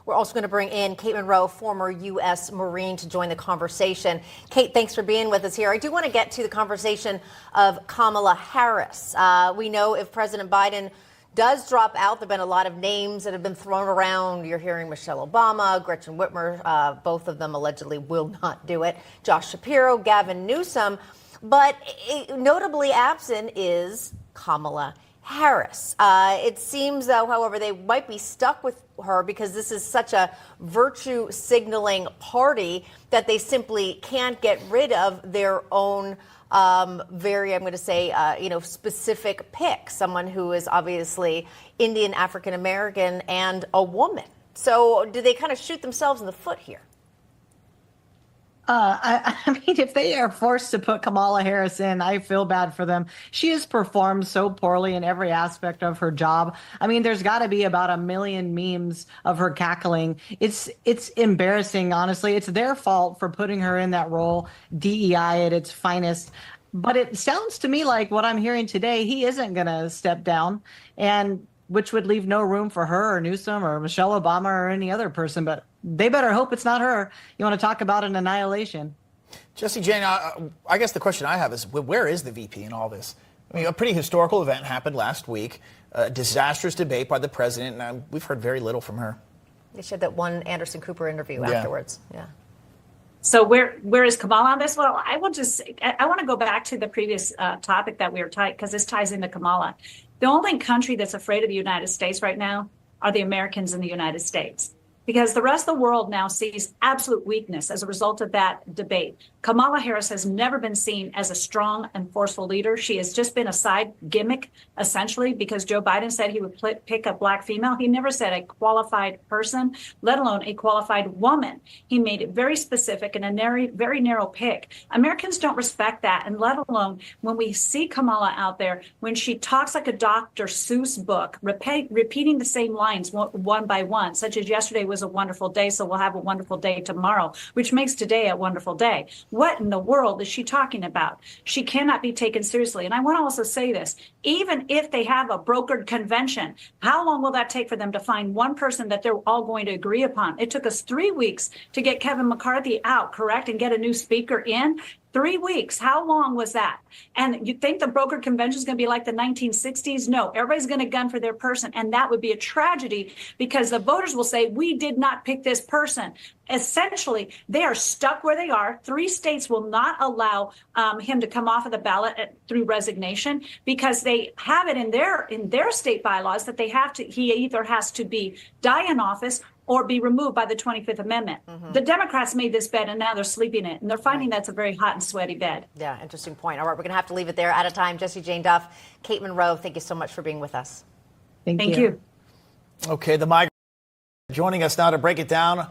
We're also going to bring in Kate Monroe, former U.S. Marine, to join the conversation. Kate, thanks for being with us here. I do want to get to the conversation of Kamala Harris. We know if President Biden does drop out, there have been a lot of names that have been thrown around. You're hearing Michelle Obama, Gretchen Whitmer, both of them allegedly will not do it. Josh Shapiro, Gavin Newsom. But notably absent is Kamala Harris. It seems, though, however, they might be stuck with her because this is such a virtue signaling party that they simply can't get rid of their own I'm going to say, specific pick, someone who is obviously Indian, African American, and a woman. So do they kind of shoot themselves in the foot here? I mean, if they are forced to put Kamala Harris in, I feel bad for them. She has performed so poorly in every aspect of her job. I mean, there's got to be about 1 million memes of her cackling. It's embarrassing, honestly. It's their fault for putting her in that role, DEI at its finest. But it sounds to me like what I'm hearing today, he isn't going to step down, and which would leave no room for her or Newsom or Michelle Obama or any other person. But they better hope it's not her. You want to talk about an annihilation? Jesse Jane, I guess the question I have is, where is the VP in all this? I mean, a pretty historical event happened last week, a disastrous debate by the president, and we've heard very little from her. They shared that one Anderson Cooper interview afterwards. Yeah. So where is Kamala on this? Well, I want to go back to the previous topic that we were talking, because this ties into Kamala. The only country that's afraid of the United States right now are the Americans in the United States, because the rest of the world now sees absolute weakness as a result of that debate. Kamala Harris has never been seen as a strong and forceful leader. She has just been a side gimmick, essentially, because Joe Biden said he would pick a black female. He never said a qualified person, let alone a qualified woman. He made it very specific and a very narrow pick. Americans don't respect that, and let alone when we see Kamala out there, when she talks like a Dr. Seuss book, repeating the same lines one by one, such as yesterday was a wonderful day, so we'll have a wonderful day tomorrow, which makes today a wonderful day. What in the world is she talking about? She cannot be taken seriously. And I want to also say this, even if they have a brokered convention, how long will that take for them to find one person that they're all going to agree upon? It took us 3 weeks to get Kevin McCarthy out, correct, and get a new speaker in. 3 weeks. How long was that? And you think the brokered convention is going to be like the 1960s? No, everybody's going to gun for their person. And that would be a tragedy, because the voters will say, we did not pick this person. Essentially, they are stuck where they are. 3 states will not allow him to come off of the ballot through resignation, because they have it in their state bylaws that he either has to die in office or be removed by the 25th Amendment. Mm-hmm. The Democrats made this bed, and now they're sleeping in it. And they're finding that's a very hot and sweaty bed. Yeah, interesting point. All right, we're going to have to leave it there. Out of time. Jesse Jane Duff, Kate Monroe, thank you so much for being with us. Thank you. Okay, the migrant joining us now to break it down.